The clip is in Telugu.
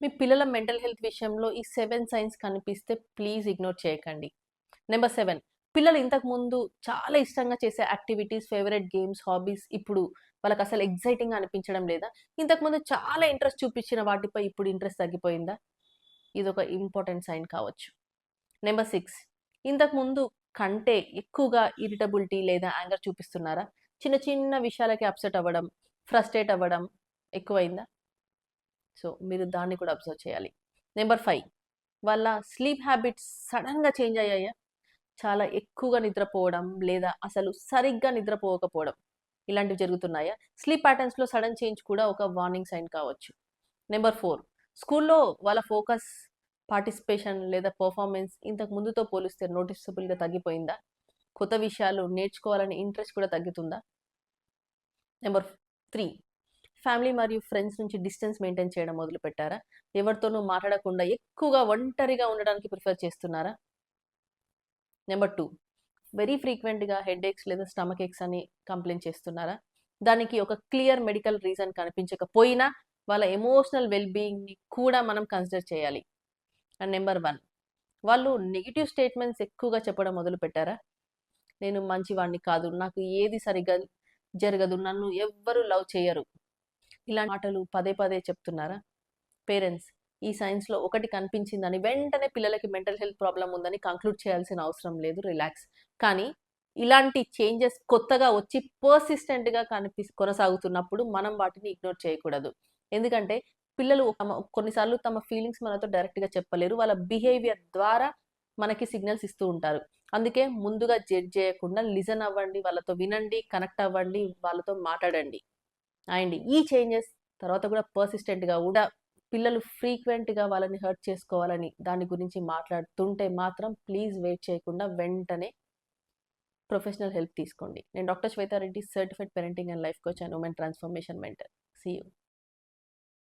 మీ పిల్లల మెంటల్ హెల్త్ విషయంలో ఈ 7 సైన్స్ కనిపిస్తే ప్లీజ్ ఇగ్నోర్ చేయకండి. నెంబర్ 7, పిల్లలు ఇంతకుముందు చాలా ఇష్టంగా చేసే యాక్టివిటీస్, ఫేవరెట్ గేమ్స్, హాబీస్ ఇప్పుడు వాళ్ళకసలు ఎక్సైటింగ్‌గా అనిపించడం లేదా? ఇంతకుముందు చాలా ఇంట్రెస్ట్ చూపించిన వాటిపై ఇప్పుడు ఇంట్రెస్ట్ తగ్గిపోయిందా? ఇదొక ఇంపార్టెంట్ సైన్ కావచ్చు. నెంబర్ 6, ఇంతకుముందు కంటే ఎక్కువగా ఇరిటబిలిటీ లేదా యాంగర్ చూపిస్తున్నారా? చిన్న చిన్న విషయాలకి అప్సెట్ అవ్వడం, ఫ్రస్ట్రేట్ అవ్వడం ఎక్కువైందా? సో, మీరు దాన్ని కూడా అబ్జర్వ్ చేయాలి. నెంబర్ 5, వాళ్ళ స్లీప్ హ్యాబిట్స్ సడెన్‌గా చేంజ్ అయ్యాయా? చాలా ఎక్కువగా నిద్రపోవడం, లేదా అసలు సరిగ్గా నిద్రపోవకపోవడం ఇలాంటివి జరుగుతున్నాయా? స్లీప్ ప్యాటర్న్స్‌లో సడెన్ చేంజ్ కూడా ఒక వార్నింగ్ సైన్ కావచ్చు. నెంబర్ 4, స్కూల్‌లో వాళ్ళ ఫోకస్, పార్టిసిపేషన్ లేదా పెర్ఫార్మెన్స్ ఇంతకు ముందుతో పోలిస్తే నోటిసబుల్‌గా తగ్గిపోయిందా? కొత్త విషయాలు నేర్చుకోవాలనే ఇంట్రెస్ట్ కూడా తగ్గుతుందా? నెంబర్ 3, ఫ్యామిలీ మరియు ఫ్రెండ్స్ నుంచి డిస్టెన్స్ మెయింటైన్ చేయడం మొదలుపెట్టారా? ఎవరితోనూ మాట్లాడకుండా ఎక్కువగా ఒంటరిగా ఉండడానికి ప్రిఫర్ చేస్తున్నారా? నెంబర్ 2, వెరీ ఫ్రీక్వెంట్‌గా హెడేక్స్ లేదా స్టమక్ ఏక్స్ అని కంప్లెయింట్ చేస్తున్నారా? దానికి ఒక క్లియర్ మెడికల్ రీజన్ కనిపించకపోయినా వాళ్ళ ఎమోషనల్ వెల్ బీయింగ్‌ని కూడా మనం కన్సిడర్ చేయాలి. అండ్ నెంబర్ 1, వాళ్ళు నెగెటివ్ స్టేట్మెంట్స్ ఎక్కువగా చెప్పడం మొదలుపెట్టారా? నేను మంచివాడిని కాదు, నాకు ఏది సరిగ్గా జరగదు, నన్ను ఎవ్వరు లవ్ చేయరు, ఇలాంటి మాటలు పదే పదే చెప్తున్నారా? పేరెంట్స్ ఈ సైన్స్‌లో ఒకటి కనిపించిందని వెంటనే పిల్లలకి మెంటల్ హెల్త్ ప్రాబ్లమ్ ఉందని కంక్లూడ్ చేయాల్సిన అవసరం లేదు. రిలాక్స్. కానీ ఇలాంటి చేంజెస్ కొత్తగా వచ్చి పర్సిస్టెంట్‌గా కొనసాగుతున్నప్పుడు మనం వాటిని ఇగ్నోర్ చేయకూడదు. ఎందుకంటే పిల్లలు కొన్నిసార్లు తమ ఫీలింగ్స్ మనతో డైరెక్ట్‌గా చెప్పలేరు. వాళ్ళ బిహేవియర్ ద్వారా మనకి సిగ్నల్స్ ఇస్తూ ఉంటారు. అందుకే ముందుగా జడ్జ్ చేయకుండా లిజన్ అవ్వండి, వాళ్ళతో వినండి, కనెక్ట్ అవ్వండి, వాళ్ళతో మాట్లాడండి. అండ్ ఈ చేంజెస్ తర్వాత కూడా పర్సిస్టెంట్‌గా కూడా పిల్లలు ఫ్రీక్వెంట్‌గా వాళ్ళని హర్ట్ చేసుకోవాలని దాని గురించి మాట్లాడుతుంటే మాత్రం ప్లీజ్ వెయిట్ చేయకుండా వెంటనే ప్రొఫెషనల్ హెల్ప్ తీసుకోండి. నేను doctor Shweta Reddy, certified parenting and life coach and women transformation mentor. See you.